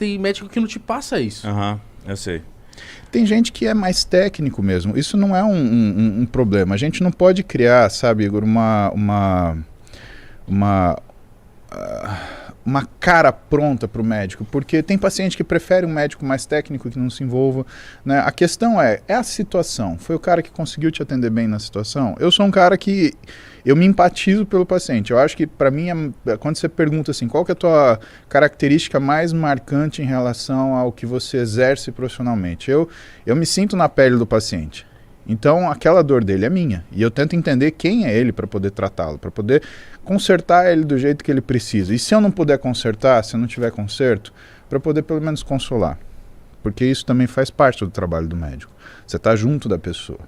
tem médico que não te passa isso. Aham, eu sei. Tem gente que é mais técnico mesmo. Isso não é um problema. A gente não pode criar, sabe, Igor, uma cara pronta para o médico, porque tem paciente que prefere um médico mais técnico que não se envolva, né? A questão é a situação. Foi o cara que conseguiu te atender bem na situação? Eu sou um cara que eu me empatizo pelo paciente. Eu acho que para mim, quando você pergunta assim, qual que é a tua característica mais marcante em relação ao que você exerce profissionalmente? Eu me sinto na pele do paciente. Então, aquela dor dele é minha. E eu tento entender quem é ele para poder tratá-lo, para poder consertar ele do jeito que ele precisa. E se eu não puder consertar, se eu não tiver conserto, para poder pelo menos consolar. Porque isso também faz parte do trabalho do médico. Você está junto da pessoa.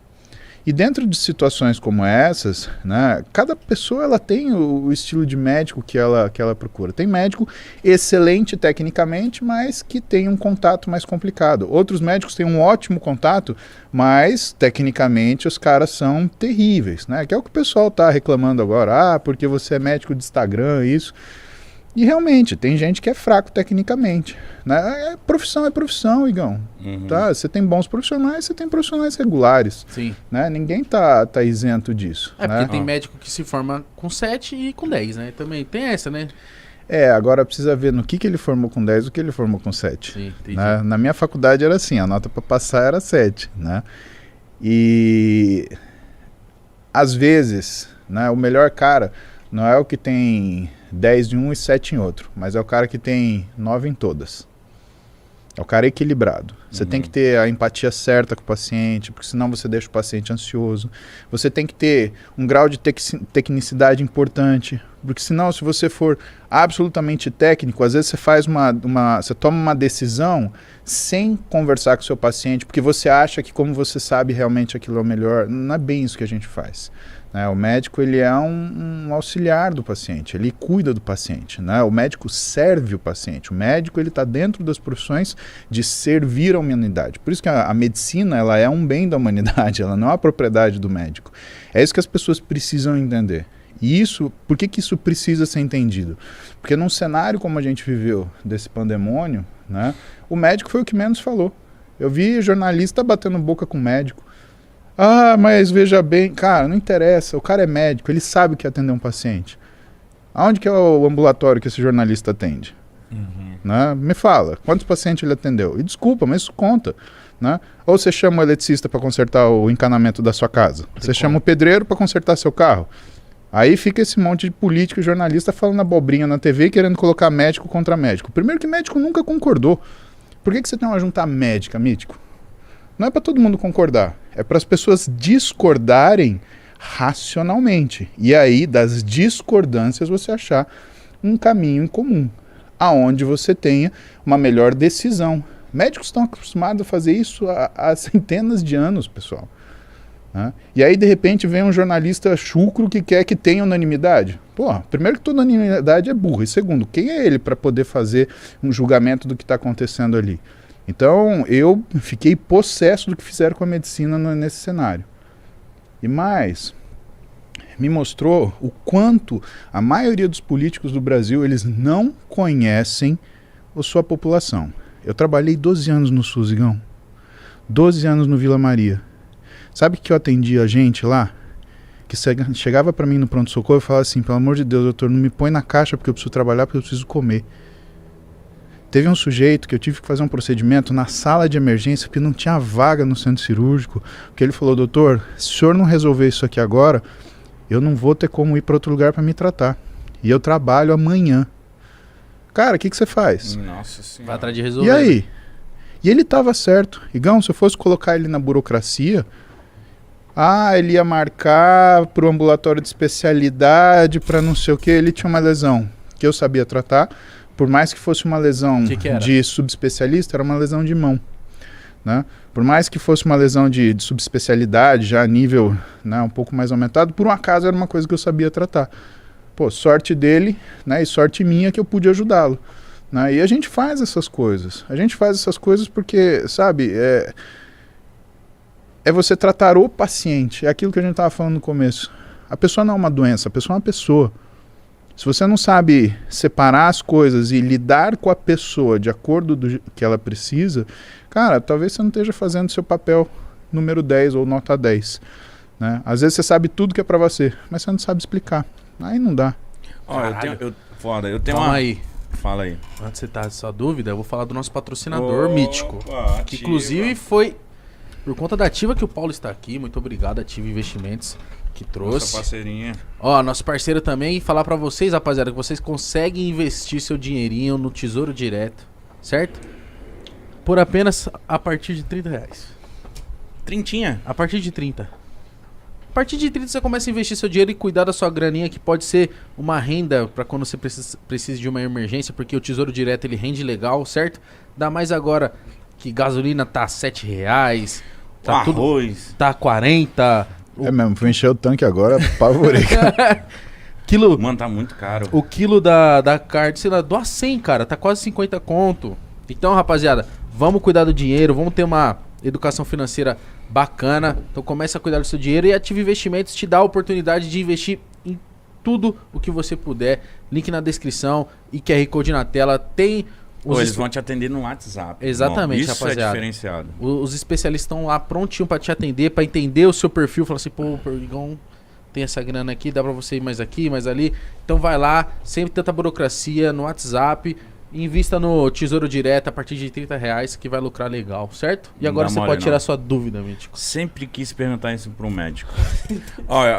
E dentro de situações como essas, né, cada pessoa ela tem o estilo de médico que ela procura. Tem médico excelente tecnicamente, mas que tem um contato mais complicado. Outros médicos têm um ótimo contato, mas tecnicamente os caras são terríveis, né? Que é o que o pessoal está reclamando agora. Ah, porque você é médico de Instagram, isso. E realmente, tem gente que é fraco tecnicamente, né? É profissão, Igão. Uhum. Tá? Você tem bons profissionais, você tem profissionais regulares. Sim. Né? Ninguém tá isento disso. É, né? porque tem médico que se forma com 7 e com 10, né? Também tem essa, né? Agora precisa ver no que ele formou com 10 e o que ele formou com 7. Sim, entendi. Né? Na minha faculdade era assim, a nota para passar era 7. Né? E às vezes, né, o melhor cara não é o que tem 10 em um e 7 em outro, mas é o cara que tem 9 em todas. É o cara equilibrado. Você tem que ter a empatia certa com o paciente, porque senão você deixa o paciente ansioso. Você tem que ter um grau de tecnicidade importante, porque senão, se você for absolutamente técnico, às vezes você faz você toma uma decisão sem conversar com o seu paciente, porque você acha que como você sabe realmente aquilo é o melhor. Não é bem isso que a gente faz. Né? O médico ele é um auxiliar do paciente, ele cuida do paciente. Né? O médico serve o paciente. O médico está dentro das profissões de servir a humanidade. Por isso que a medicina ela é um bem da humanidade, ela não é uma propriedade do médico. É isso que as pessoas precisam entender. E isso, por que isso precisa ser entendido? Porque num cenário como a gente viveu desse pandemônio, né, o médico foi o que menos falou. Eu vi jornalista batendo boca com o médico. Ah, mas veja bem, cara, não interessa, o cara é médico, ele sabe o que é atender um paciente. Aonde que é o ambulatório que esse jornalista atende? Uhum. Né? Me fala, quantos pacientes ele atendeu? E desculpa, mas isso conta. Né? Ou você chama o eletricista para consertar o encanamento da sua casa, você chama o pedreiro para consertar seu carro. Aí fica esse monte de político e jornalista falando abobrinha na TV querendo colocar médico contra médico. Primeiro que médico nunca concordou. Por que você tem uma junta médica, mítico? Não é para todo mundo concordar, é para as pessoas discordarem racionalmente. E aí, das discordâncias, você achar um caminho em comum, aonde você tenha uma melhor decisão. Médicos estão acostumados a fazer isso há centenas de anos, pessoal. Né? E aí, de repente, vem um jornalista chucro que quer que tenha unanimidade. Pô, primeiro que toda unanimidade é burra. E segundo, quem é ele para poder fazer um julgamento do que está acontecendo ali? Então, eu fiquei possesso do que fizeram com a medicina nesse cenário. E mais, me mostrou o quanto a maioria dos políticos do Brasil, eles não conhecem a sua população. Eu trabalhei 12 anos no SUS, Igão. 12 anos no Vila Maria. Sabe que eu atendia a gente lá? Que chegava para mim no pronto-socorro e falava assim, pelo amor de Deus, doutor, não me põe na caixa porque eu preciso trabalhar, porque eu preciso comer. Teve um sujeito que eu tive que fazer um procedimento na sala de emergência porque não tinha vaga no centro cirúrgico, porque ele falou, doutor, se o senhor não resolver isso aqui agora, eu não vou ter como ir para outro lugar para me tratar. E eu trabalho amanhã. Cara, o que você faz? Nossa Senhora. Vai atrás de resolver. E aí? E ele estava certo. Igão, se eu fosse colocar ele na burocracia, ele ia marcar para o ambulatório de especialidade, para não sei o que, ele tinha uma lesão que eu sabia tratar. Por mais que fosse uma lesão de subespecialista, era uma lesão de mão. Né? Por mais que fosse uma lesão de subespecialidade, já a nível, né, um pouco mais aumentado, por um acaso era uma coisa que eu sabia tratar. Pô, sorte dele, né, e sorte minha que eu pude ajudá-lo. Né? E a gente faz essas coisas. A gente faz essas coisas porque, sabe, é você tratar o paciente. É aquilo que a gente estava falando no começo. A pessoa não é uma doença, a pessoa é uma pessoa. Se você não sabe separar as coisas e lidar com a pessoa de acordo do que ela precisa, cara, talvez você não esteja fazendo seu papel número 10 ou nota 10. Né? Às vezes você sabe tudo que é pra você, mas você não sabe explicar. Aí não dá. Ó, eu tenho Calma uma... aí. Fala aí. Antes de você tá sua dúvida, eu vou falar do nosso patrocinador mítico. Que Ativa. inclusive foi por conta da Ativa que o Paulo está aqui. Muito obrigado, Ativa Investimentos, que Nossa trouxe. parceirinha. Ó, nosso parceiro também, e falar pra vocês, rapaziada, que vocês conseguem investir seu dinheirinho no Tesouro Direto, certo? Por apenas a partir de R$30. Trintinha. A partir de 30. A partir de 30 você começa a investir seu dinheiro e cuidar da sua graninha, que pode ser uma renda pra quando você precisa de uma emergência, porque o Tesouro Direto ele rende legal, certo? Dá mais agora que gasolina tá R$7, tá tudo, Arroz. tá 40. É mesmo, fui encher o tanque agora, apavorei. Quilo, Mano, tá muito caro. o quilo da carne, sei lá, do 100, cara, tá quase 50 conto. Então, rapaziada, vamos cuidar do dinheiro, vamos ter uma educação financeira bacana. Então comece a cuidar do seu dinheiro e Ativa Investimentos te dá a oportunidade de investir em tudo o que você puder. Link na descrição e QR Code na tela. Tem Ou eles vão te atender no WhatsApp. Exatamente, Isso rapaziada. é diferenciado. Os especialistas estão lá prontinho pra te atender, pra entender o seu perfil. Falar assim, pô, Perdigão, tem essa grana aqui, dá pra você ir mais aqui, mais ali. Então vai lá, sem tanta burocracia, no WhatsApp. Invista no Tesouro Direto a partir de R$30 que vai lucrar legal, certo? E Não agora dá você mole, pode tirar não. sua dúvida, Mítico. Sempre quis perguntar isso para um médico. Olha,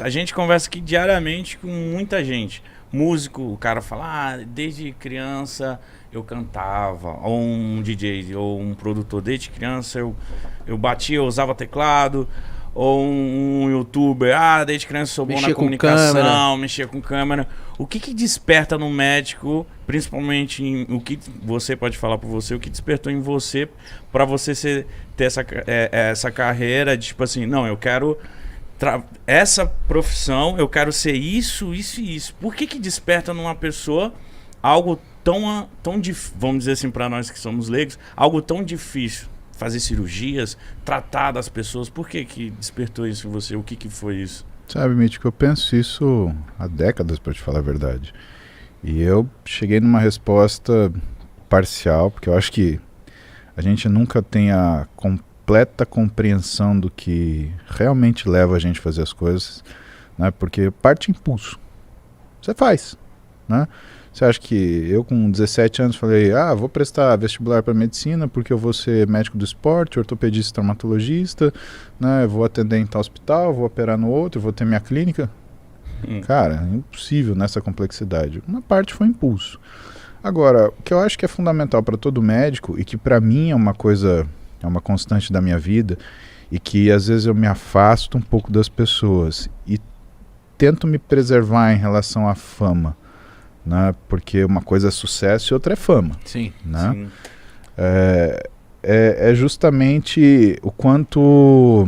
a gente conversa aqui diariamente com muita gente. Músico, o cara fala, desde criança eu cantava. Ou um DJ, ou um produtor, desde criança eu batia, eu usava teclado. Ou um youtuber, desde criança sou bom Mexia na com comunicação, câmera. mexia com câmera. O que desperta no médico, principalmente o que você pode falar por você, o que despertou em você para você ter essa carreira de tipo assim, não, eu quero essa profissão, eu quero ser isso, isso e isso. Por que desperta numa pessoa algo tão difícil, vamos dizer assim para nós que somos leigos, algo tão difícil? Fazer cirurgias, tratar das pessoas. Por que despertou isso em você? O que foi isso? Sabe, Mítico, eu penso isso há décadas, para te falar a verdade. E eu cheguei numa resposta parcial, porque eu acho que a gente nunca tem a completa compreensão do que realmente leva a gente a fazer as coisas, né? Porque parte impulso. Você faz, né? Você acha que eu com 17 anos falei, vou prestar vestibular para medicina porque eu vou ser médico do esporte, ortopedista, traumatologista, né? Eu vou atender em tal hospital, vou operar no outro, vou ter minha clínica. Cara, é impossível nessa complexidade. Uma parte foi impulso. Agora, o que eu acho que é fundamental para todo médico e que para mim é uma coisa, é uma constante da minha vida e que às vezes eu me afasto um pouco das pessoas e tento me preservar em relação à fama. Né? Porque uma coisa é sucesso e outra é fama. Sim. Né? Sim. É justamente o quanto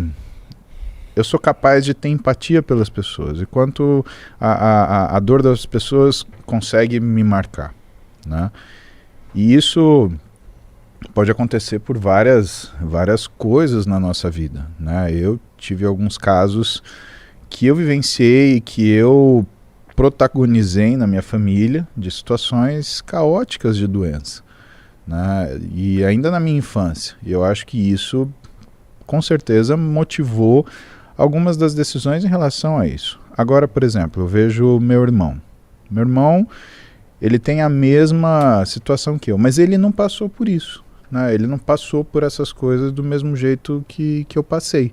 eu sou capaz de ter empatia pelas pessoas e quanto a dor das pessoas consegue me marcar. Né? E isso pode acontecer por várias coisas na nossa vida. Né? Eu tive alguns casos que eu vivenciei, que eu protagonizei na minha família de situações caóticas de doença, né? E ainda na minha infância. E eu acho que isso com certeza motivou algumas das decisões em relação a isso. Agora, por exemplo, eu vejo meu irmão. Meu irmão, ele tem a mesma situação que eu, mas ele não passou por isso, né? Ele não passou por essas coisas do mesmo jeito que eu passei.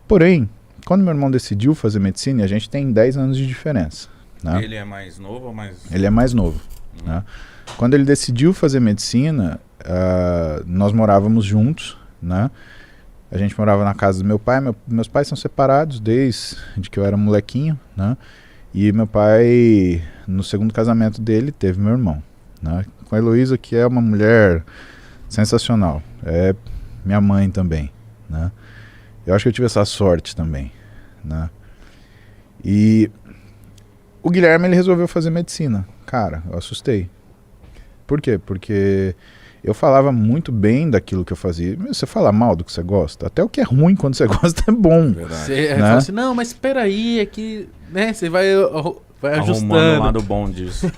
Porém, quando meu irmão decidiu fazer medicina, a gente tem 10 anos de diferença. Né? Ele é mais novo ou mais... Ele é mais novo. Né? Quando ele decidiu fazer medicina, nós morávamos juntos. Né? A gente morava na casa do meu pai. Meus pais são separados desde que eu era molequinho. Né? E meu pai, no segundo casamento dele, teve meu irmão. Né? Com a Heloísa, que é uma mulher sensacional. É minha mãe também. Né? Eu acho que eu tive essa sorte também, né? E o Guilherme, ele resolveu fazer medicina. Cara, eu assustei. Por quê? Porque eu falava muito bem daquilo que eu fazia. Você fala mal do que você gosta, até o que é ruim quando você gosta é bom. Verdade. Você Né? fala assim, não, mas espera aí, é que, né, você vai Vai arrumando ajustando. o lado bom disso.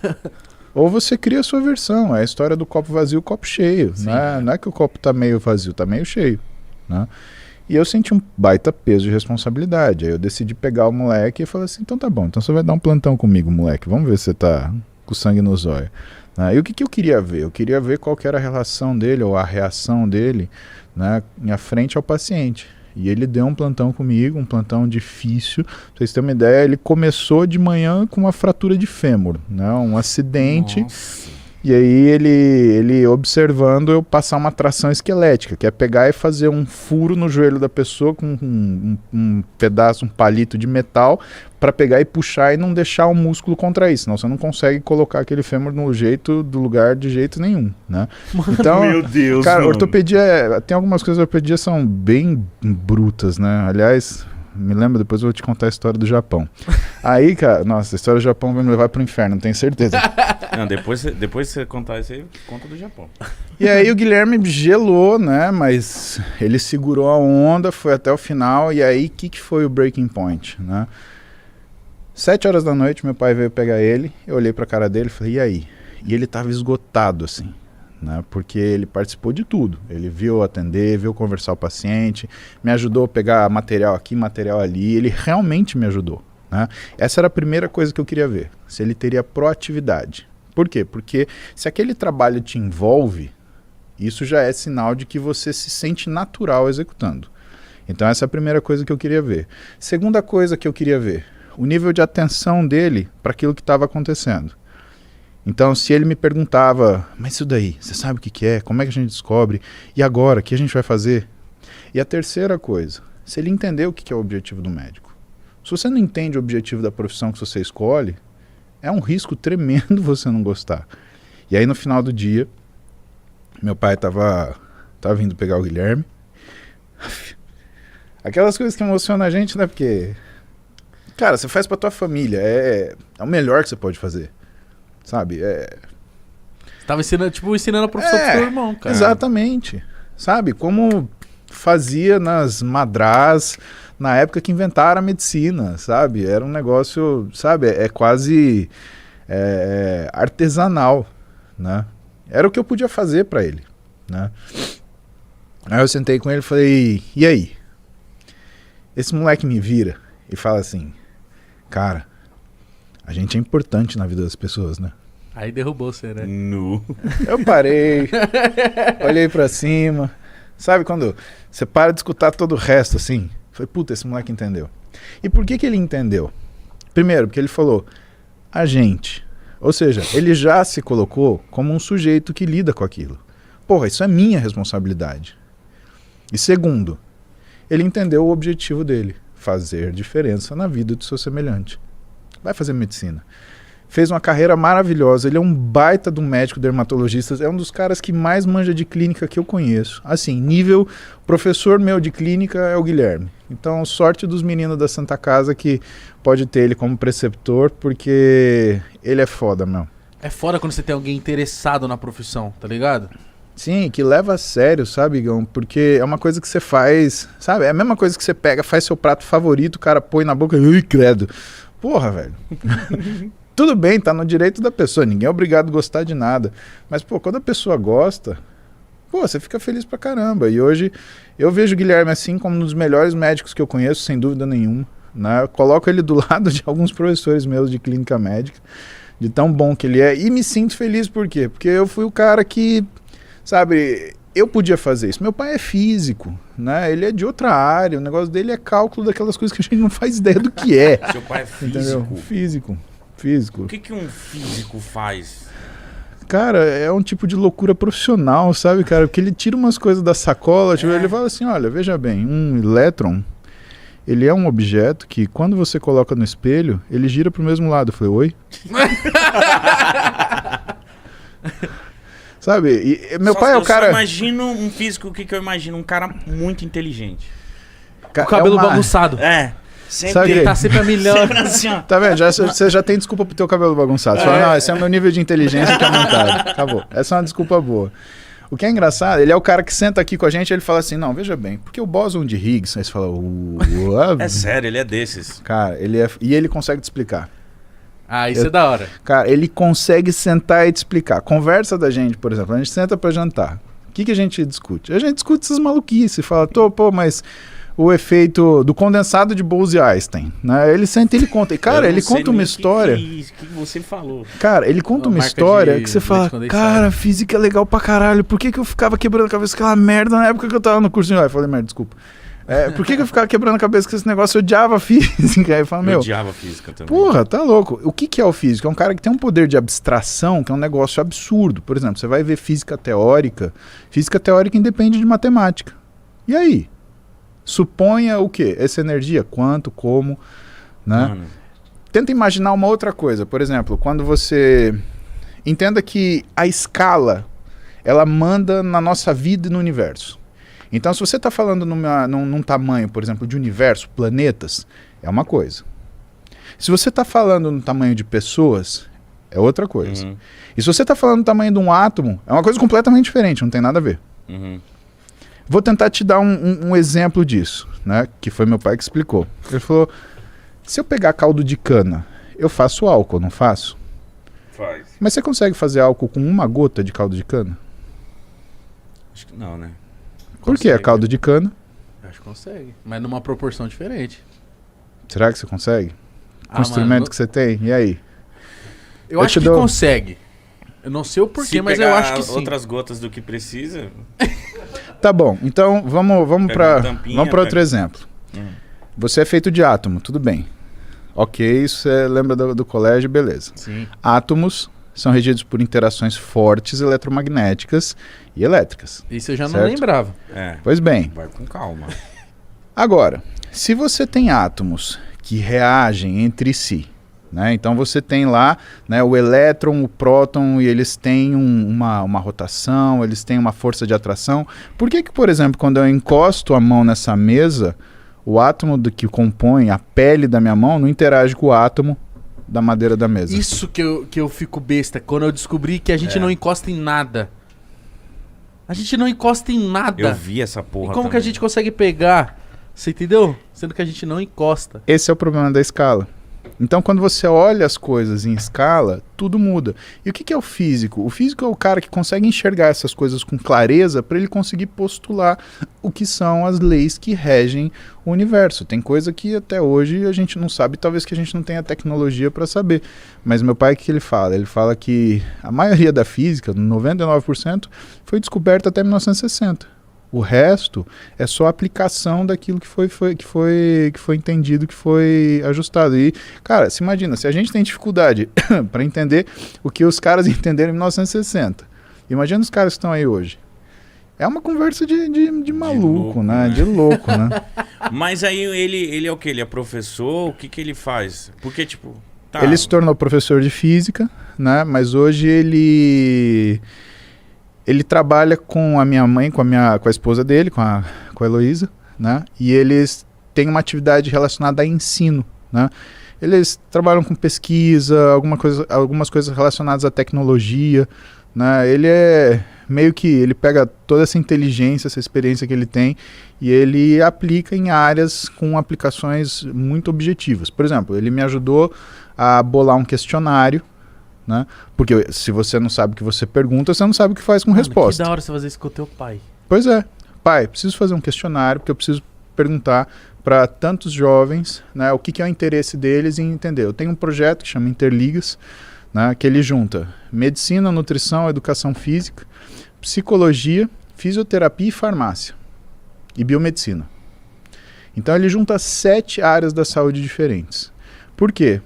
Ou você cria a sua versão, é a história do copo vazio, copo cheio, né? Não é que o copo tá meio vazio, tá meio cheio, né? E eu senti um baita peso de responsabilidade. Aí eu decidi pegar o moleque e falei assim, então tá bom, então você vai dar um plantão comigo, moleque. Vamos ver se você tá com sangue nos olhos. E o que eu queria ver? Eu queria ver qual que era a relação dele ou a reação dele, né, em frente ao paciente. E ele deu um plantão comigo, um plantão difícil. Pra vocês terem uma ideia, ele começou de manhã com uma fratura de fêmur, né, um acidente. Nossa. E aí ele observando eu passar uma tração esquelética, que é pegar e fazer um furo no joelho da pessoa com um pedaço, um palito de metal, para pegar e puxar e não deixar o músculo contrair, senão você não consegue colocar aquele fêmur no jeito do lugar de jeito nenhum, né? Então, Meu Deus, cara, mano. ortopedia, tem algumas coisas da ortopedia são bem brutas, né? Aliás, me lembra, depois eu vou te contar a história do Japão. Aí, cara, nossa, a história do Japão vai me levar pro inferno, tenho certeza. Não, depois você contar isso aí, conta do Japão. E aí o Guilherme gelou, né? Mas ele segurou a onda, foi até o final. E aí, o que foi o breaking point, né? 7 horas da noite, meu pai veio pegar ele. Eu olhei pra cara dele e falei, e aí? E ele tava esgotado, assim, né? Porque ele participou de tudo. Ele viu atender, viu conversar com o paciente, me ajudou a pegar material aqui, material ali. Ele realmente me ajudou, né? Essa era a primeira coisa que eu queria ver. Se ele teria proatividade. Por quê? Porque se aquele trabalho te envolve, isso já é sinal de que você se sente natural executando. Então essa é a primeira coisa que eu queria ver. Segunda coisa que eu queria ver, o nível de atenção dele para aquilo que estava acontecendo. Então se ele me perguntava, mas isso daí, você sabe o que é? Como é que a gente descobre? E agora, o que a gente vai fazer? E a terceira coisa, se ele entender o que é o objetivo do médico. Se você não entende o objetivo da profissão que você escolhe, é um risco tremendo você não gostar. E aí no final do dia, meu pai tava vindo pegar o Guilherme. Aquelas coisas que emocionam a gente, né? Porque, cara, você faz pra tua família. É o melhor que você pode fazer. Sabe? Tava ensinando a profissão pro seu irmão, cara. Exatamente. Sabe? Como fazia nas madrás, na época que inventaram a medicina, sabe? Era um negócio, sabe? É quase artesanal, né? Era o que eu podia fazer pra ele, né? Aí eu sentei com ele e falei, e aí? Esse moleque me vira e fala assim, cara, a gente é importante na vida das pessoas, né? Aí derrubou você, né? Nu. Eu parei, olhei pra cima, sabe quando você para de escutar todo o resto assim? Falei, puta, esse moleque entendeu. E por que ele entendeu? Primeiro, porque ele falou, a gente. Ou seja, ele já se colocou como um sujeito que lida com aquilo. Porra, isso é minha responsabilidade. E segundo, ele entendeu o objetivo dele, fazer diferença na vida do seu semelhante. Vai fazer medicina. Fez uma carreira maravilhosa, ele é um baita de um médico dermatologista, é um dos caras que mais manja de clínica que eu conheço. Assim, nível professor meu de clínica é o Guilherme. Então, sorte dos meninos da Santa Casa que pode ter ele como preceptor, porque ele é foda, meu. É foda quando você tem alguém interessado na profissão, tá ligado? Sim, que leva a sério, sabe, Igão? Porque é uma coisa que você faz, sabe? É a mesma coisa que você pega, faz seu prato favorito, o cara põe na boca e credo. Porra, velho. Tudo bem, tá no direito da pessoa, ninguém é obrigado a gostar de nada. Mas, pô, quando a pessoa gosta, pô, você fica feliz pra caramba. E hoje eu vejo o Guilherme assim como um dos melhores médicos que eu conheço, sem dúvida nenhuma, né? Eu coloco ele do lado de alguns professores meus de clínica médica, de tão bom que ele é. E me sinto feliz, por quê? Porque eu fui o cara que, sabe, eu podia fazer isso. Meu pai é físico, né? Ele é de outra área, o negócio dele é cálculo daquelas coisas que a gente não faz ideia do que é. Seu pai é Entendeu? físico. Físico. O que um físico faz? Cara, é um tipo de loucura profissional, sabe, cara? Porque ele tira umas coisas da sacola, tipo, ele fala assim, olha, veja bem, um elétron, ele é um objeto que quando você coloca no espelho, ele gira pro mesmo lado. Eu falei, oi? Sabe? E meu pai é o cara... Eu imagino um físico, o que eu imagino? Um cara muito inteligente. O cabelo bagunçado. Sempre Sabe Ele tá sempre a milhão. sempre assim, ó. Tá vendo? Você já tem desculpa pro teu cabelo bagunçado. Você fala, não, esse é o meu nível de inteligência que é aumentado. Acabou. Essa é uma desculpa boa. O que é engraçado, ele é o cara que senta aqui com a gente e ele fala assim, não, veja bem, porque o bóson de Higgs, aí você fala, É sério, ele é desses. cara, ele é... E ele consegue te explicar. Ah, isso é da hora. Cara, ele consegue sentar e te explicar. Conversa da gente, por exemplo, a gente senta pra jantar. O que a gente discute? A gente discute essas maluquices. Fala, pô, mas o efeito do condensado de Bose-Einstein, né? Ele senta e ele conta. E, cara, ele conta uma história... que você falou. Cara, ele conta uma história que você fala, cara, física é legal pra caralho. Por que eu ficava quebrando a cabeça com aquela merda na época que eu tava no curso? Eu falei, merda, desculpa. Por que eu ficava quebrando a cabeça com esse negócio? Eu odiava física. Aí eu falo, eu odiava física também. Porra, tá louco. O que é o físico? É um cara que tem um poder de abstração, que é um negócio absurdo. Por exemplo, você vai ver física teórica. Física teórica independe de matemática. E aí? Suponha o quê? Essa energia, quanto, como, né? Mano. Tenta imaginar uma outra coisa. Por exemplo, quando você... Entenda que a escala, ela manda na nossa vida e no universo. Então, se você está falando num tamanho, por exemplo, de universo, planetas, é uma coisa. Se você está falando no tamanho de pessoas, é outra coisa. Uhum. E se você está falando no tamanho de um átomo, é uma coisa completamente diferente, não tem nada a ver. Uhum. Vou tentar te dar um exemplo disso, né? Que foi meu pai que explicou. Ele falou, se eu pegar caldo de cana, eu faço álcool, não faço? Faz. Mas você consegue fazer álcool com uma gota de caldo de cana? Acho que não, né? Por que é caldo de cana? Acho que consegue. Mas numa proporção diferente. Será que você consegue? Com o instrumento que você tem? E aí? Eu acho que consegue. Eu não sei o porquê, mas eu acho que sim. Outras gotas do que precisa... Tá bom, então vamos para outro exemplo. Você é feito de átomo, tudo bem. Ok, isso você lembra do colégio, beleza. Sim. Átomos são regidos por interações fortes eletromagnéticas e elétricas. Isso eu já certo? não lembrava. Pois bem. Vai com calma. Agora, se você tem átomos que reagem entre si, né? Então você tem lá, né, o elétron, o próton, e eles têm uma rotação, eles têm uma força de atração. Por que, por exemplo, quando eu encosto a mão nessa mesa, o átomo que compõe a pele da minha mão não interage com o átomo da madeira da mesa? Isso que eu fico besta, quando eu descobri que a gente não encosta em nada. A gente não encosta em nada. Eu vi essa porra. E como que a gente consegue pegar? Você entendeu? Sendo que a gente não encosta. Esse é o problema da escala. Então, quando você olha as coisas em escala, tudo muda. E o que é o físico? O físico é o cara que consegue enxergar essas coisas com clareza para ele conseguir postular o que são as leis que regem o universo. Tem coisa que até hoje a gente não sabe, talvez que a gente não tenha tecnologia para saber. Mas meu pai, o que ele fala? Ele fala que a maioria da física, 99%, foi descoberta até 1960. O resto é só aplicação daquilo que foi entendido, que foi ajustado. E, cara, se imagina, se a gente tem dificuldade para entender o que os caras entenderam em 1960, imagina os caras que estão aí hoje. É uma conversa de maluco, né? De louco, né? Mas aí ele é o quê? Ele é professor? O que ele faz? Porque, tipo... Tá. Ele se tornou professor de física, né? Mas hoje ele trabalha com a minha mãe, com a esposa dele, com a Heloísa, né? E eles têm uma atividade relacionada a ensino, né? Eles trabalham com pesquisa, algumas coisas relacionadas à tecnologia, né? Ele é meio que, ele pega toda essa inteligência, essa experiência que ele tem e ele aplica em áreas com aplicações muito objetivas. Por exemplo, ele me ajudou a bolar um questionário, né? Porque se você não sabe o que você pergunta, você não sabe o que faz com resposta. Que da hora você fazer isso com o teu pai. Pois é. Pai, preciso fazer um questionário porque eu preciso perguntar para tantos jovens, né, o que é o interesse deles em entender. Eu tenho um projeto que chama Interligas, né, que ele junta medicina, nutrição, educação física, psicologia, fisioterapia e farmácia. E biomedicina. Então ele junta 7 áreas da saúde diferentes. Por quê?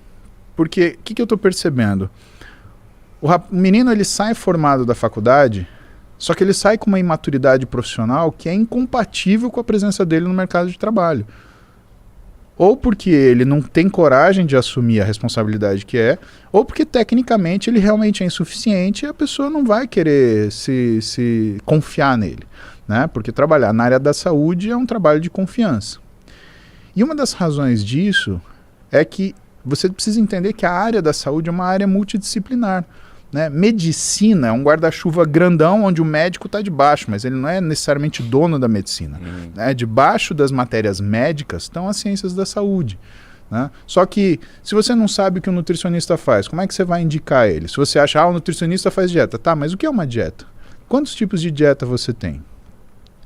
Porque o que eu estou percebendo? O menino ele sai formado da faculdade, só que ele sai com uma imaturidade profissional que é incompatível com a presença dele no mercado de trabalho. Ou porque ele não tem coragem de assumir a responsabilidade que é, ou porque tecnicamente ele realmente é insuficiente e a pessoa não vai querer se confiar nele, né? Porque trabalhar na área da saúde é um trabalho de confiança. E uma das razões disso é que você precisa entender que a área da saúde é uma área multidisciplinar. Né? Medicina é um guarda-chuva grandão onde o médico está debaixo, mas ele não é necessariamente dono da medicina. Né? Debaixo das matérias médicas estão as ciências da saúde. né? Só que, se você não sabe o que o nutricionista faz, como é que você vai indicar ele? Se você acha, o nutricionista faz dieta. Tá, mas o que é uma dieta? Quantos tipos de dieta você tem?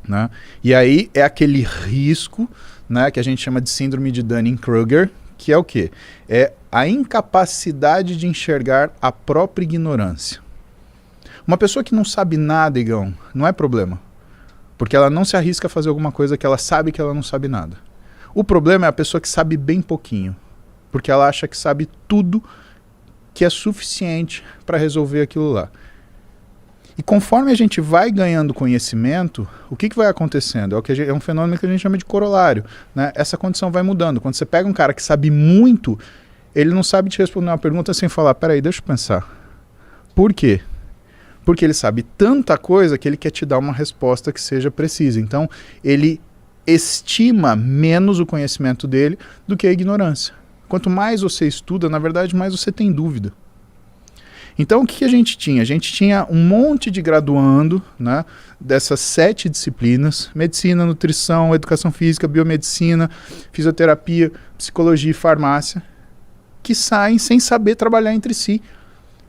Né? E aí é aquele risco, né, que a gente chama de síndrome de Dunning-Kruger, que é o quê? É a incapacidade de enxergar a própria ignorância. Uma pessoa que não sabe nada, Igão, não é problema. Porque ela não se arrisca a fazer alguma coisa que ela sabe que ela não sabe nada. O problema é a pessoa que sabe bem pouquinho. Porque ela acha que sabe tudo que é suficiente para resolver aquilo lá. E conforme a gente vai ganhando conhecimento, o que vai acontecendo? É um fenômeno que a gente chama de corolário, né? Essa condição vai mudando. Quando você pega um cara que sabe muito, ele não sabe te responder uma pergunta sem falar, peraí, deixa eu pensar. Por quê? Porque ele sabe tanta coisa que ele quer te dar uma resposta que seja precisa. Então, ele estima menos o conhecimento dele do que a ignorância. Quanto mais você estuda, na verdade, mais você tem dúvida. Então, o que a gente tinha? A gente tinha um monte de graduando, né, dessas 7 disciplinas, medicina, nutrição, educação física, biomedicina, fisioterapia, psicologia e farmácia, que saem sem saber trabalhar entre si,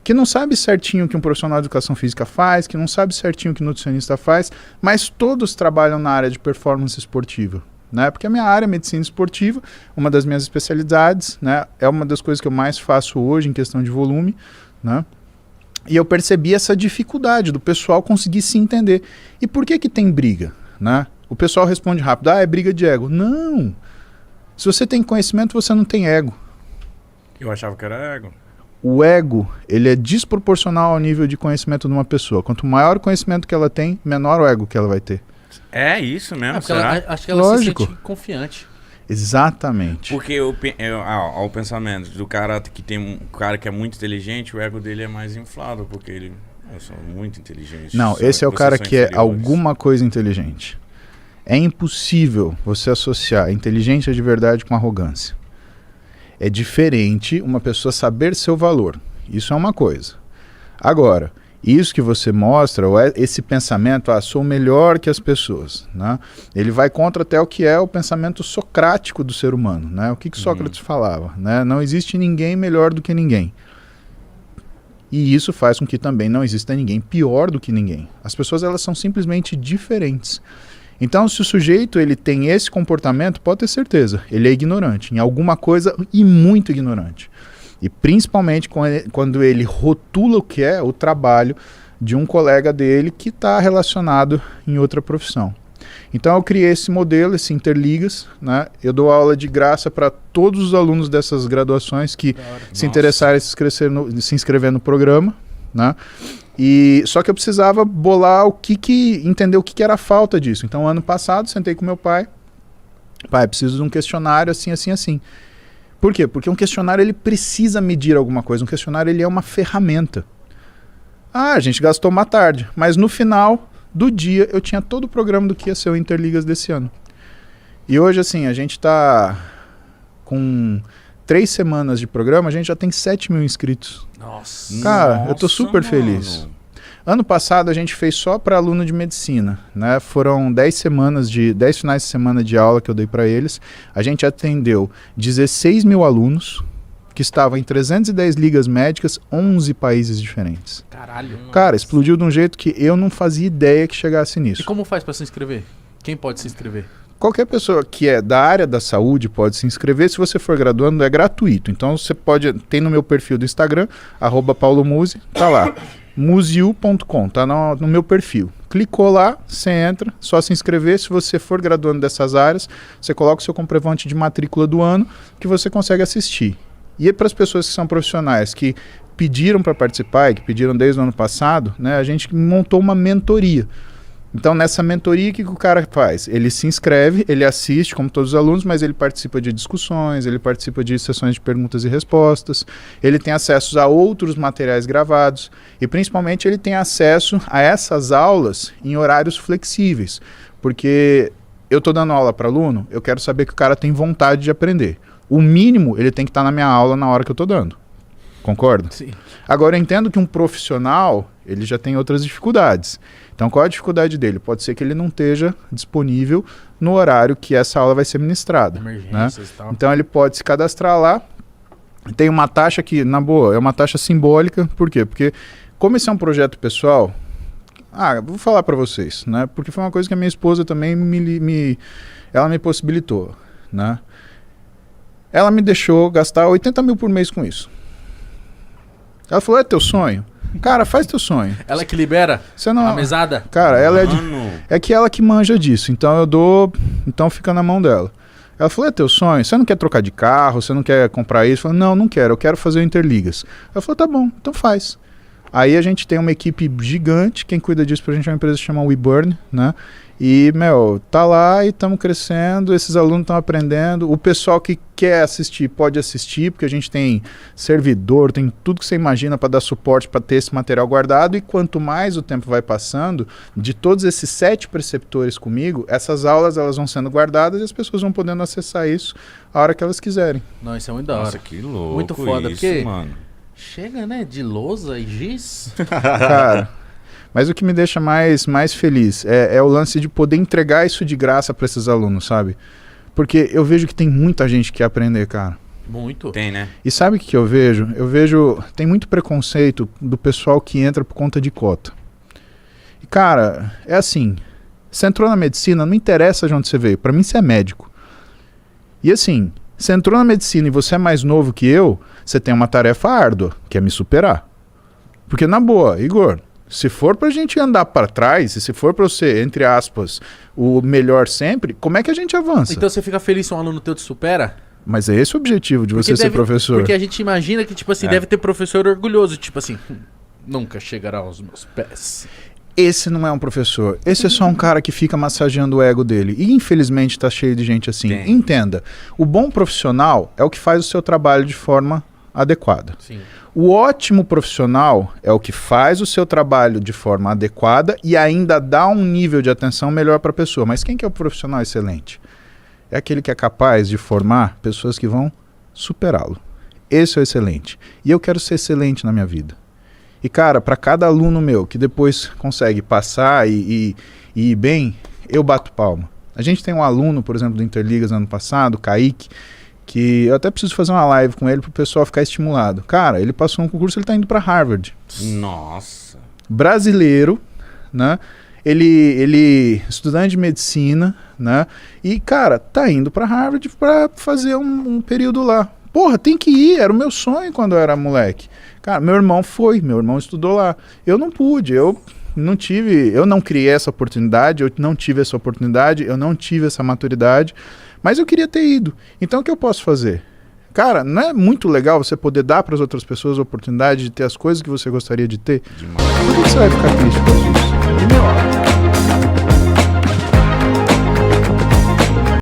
que não sabe certinho o que um profissional de educação física faz, que não sabe certinho o que um nutricionista faz, mas todos trabalham na área de performance esportiva. Né? Porque a minha área é medicina esportiva, uma das minhas especialidades, né, é uma das coisas que eu mais faço hoje em questão de volume, né? E eu percebi essa dificuldade do pessoal conseguir se entender. E por que tem briga? Né? O pessoal responde rápido, é briga de ego. Não! Se você tem conhecimento, você não tem ego. Eu achava que era ego. O ego, ele é desproporcional ao nível de conhecimento de uma pessoa. Quanto maior o conhecimento que ela tem, menor o ego que ela vai ter. É isso mesmo, será? Acho que ela Lógico. se sente confiante. Exatamente. Porque o pensamento do cara que tem um cara que é muito inteligente, o ego dele é mais inflado, porque ele sou muito inteligente. Não, esse é o cara que é alguma coisa inteligente. É impossível você associar inteligência de verdade com arrogância. É diferente uma pessoa saber seu valor. Isso é uma coisa. Agora, isso que você mostra, ou esse pensamento, sou melhor que as pessoas, né? Ele vai contra até o que é o pensamento socrático do ser humano, né? O que Sócrates falava, né? Não existe ninguém melhor do que ninguém. E isso faz com que também não exista ninguém pior do que ninguém. As pessoas, elas são simplesmente diferentes. Então, se o sujeito ele tem esse comportamento, pode ter certeza, ele é ignorante em alguma coisa e muito ignorante. E principalmente quando ele rotula o que é o trabalho de um colega dele que está relacionado em outra profissão. Então eu criei esse modelo, esse Interligas, né? Eu dou aula de graça para todos os alunos dessas graduações que se interessarem em se inscrever no programa, né? E só que eu precisava bolar entender o que era a falta disso. Então ano passado sentei com meu pai, preciso de um questionário assim, assim, assim. Por quê? Porque um questionário ele precisa medir alguma coisa. Um questionário ele é uma ferramenta. A gente gastou uma tarde, mas no final do dia eu tinha todo o programa do que ia ser o Interligas desse ano. E hoje, assim, a gente está com 3 semanas de programa, a gente já tem 7 mil inscritos. Nossa. Cara, eu tô super feliz. Ano passado a gente fez só para aluno de medicina, né? Foram 10 finais de semana de aula que eu dei para eles. A gente atendeu 16 mil alunos que estavam em 310 ligas médicas, 11 países diferentes. Caralho. Cara, explodiu de um jeito que eu não fazia ideia que chegasse nisso. E como faz para se inscrever? Quem pode se inscrever? Qualquer pessoa que é da área da saúde pode se inscrever. Se você for graduando, é gratuito. Então você pode, tem no meu perfil do Instagram, @paulomuse, tá lá. Museu.com, tá no meu perfil. Clicou lá, você entra, só se inscrever. Se você for graduando dessas áreas, você coloca o seu comprovante de matrícula do ano que você consegue assistir. E para as pessoas que são profissionais, que pediram para participar, que pediram desde o ano passado, né, a gente montou uma mentoria. Então, nessa mentoria, o que o cara faz? Ele se inscreve, ele assiste, como todos os alunos, mas ele participa de discussões, ele participa de sessões de perguntas e respostas, ele tem acesso a outros materiais gravados e, principalmente, ele tem acesso a essas aulas em horários flexíveis, porque eu estou dando aula para aluno, eu quero saber que o cara tem vontade de aprender. O mínimo, ele tem que estar na minha aula na hora que eu estou dando. Concorda? Sim. Agora, eu entendo que um profissional, ele já tem outras dificuldades. Então, qual é a dificuldade dele? Pode ser que ele não esteja disponível no horário que essa aula vai ser ministrada. Emergências e tal. Então, ele pode se cadastrar lá. Tem uma taxa que, na boa, é uma taxa simbólica. Por quê? Porque, como esse é um projeto pessoal... vou falar para vocês, né? Porque foi uma coisa que a minha esposa também ela me possibilitou, né? Ela me deixou gastar 80 mil por mês com isso. Ela falou, é teu sonho? Cara, faz teu sonho. Ela que libera Você não... a mesada? Cara, ela Mano. é que ela que manja disso, então então fica na mão dela. Ela falou, é teu sonho? Você não quer trocar de carro? Você não quer comprar isso? Eu falei, não quero, eu quero fazer o Interligas. Ela falou, tá bom, então faz. Aí a gente tem uma equipe gigante, quem cuida disso pra gente é uma empresa que chama WeBurn, né? E, tá lá e estamos crescendo, esses alunos estão aprendendo, o pessoal que quer assistir pode assistir, porque a gente tem servidor, tem tudo que você imagina para dar suporte, para ter esse material guardado, e quanto mais o tempo vai passando, de todos esses 7 preceptores comigo, essas aulas elas vão sendo guardadas e as pessoas vão podendo acessar isso a hora que elas quiserem. Não, isso é muito da hora. Nossa, que louco. Muito foda, isso, porque mano. chega, né, de lousa e giz. Cara, mas o que me deixa mais feliz é o lance de poder entregar isso de graça para esses alunos, sabe? Porque eu vejo que tem muita gente que quer aprender, cara. Muito. Tem, né? E sabe o que eu vejo? Eu vejo, tem muito preconceito do pessoal que entra por conta de cota. E cara, é assim, você entrou na medicina, não interessa de onde você veio, para mim você é médico. E assim, você entrou na medicina e você é mais novo que eu, você tem uma tarefa árdua, que é me superar. Porque na boa, Igor, se for pra gente andar para trás, e se for pra você, entre aspas, o melhor sempre, como é que a gente avança? Então você fica feliz se um aluno teu te supera? Mas é esse o objetivo de você ser professor. Porque a gente imagina que, tipo assim, deve ter professor orgulhoso, tipo assim, nunca chegará aos meus pés. Esse não é um professor. Esse é só um cara que fica massageando o ego dele. E infelizmente tá cheio de gente assim. Tem. Entenda, o bom profissional é o que faz o seu trabalho de forma adequada. Sim. O ótimo profissional é o que faz o seu trabalho de forma adequada e ainda dá um nível de atenção melhor para a pessoa. Mas quem que é o profissional excelente? É aquele que é capaz de formar pessoas que vão superá-lo. Esse é o excelente. E eu quero ser excelente na minha vida. E cara, para cada aluno meu que depois consegue passar e ir bem, eu bato palma. A gente tem um aluno, por exemplo, do Interligas ano passado, o Kaique, que eu até preciso fazer uma live com ele para o pessoal ficar estimulado. Cara, ele passou um concurso, ele está indo para Harvard. Nossa. Brasileiro, né? Ele estudante de medicina, né? E, cara, tá indo para Harvard para fazer um período lá. Porra, tem que ir, era o meu sonho quando eu era moleque. Cara, meu irmão estudou lá. Eu não pude, eu não criei essa oportunidade, eu não tive essa oportunidade, eu não tive essa maturidade, mas eu queria ter ido. Então o que eu posso fazer? Cara, não é muito legal você poder dar para as outras pessoas a oportunidade de ter as coisas que você gostaria de ter? Demais. Por que você vai ficar triste com isso? E, meu,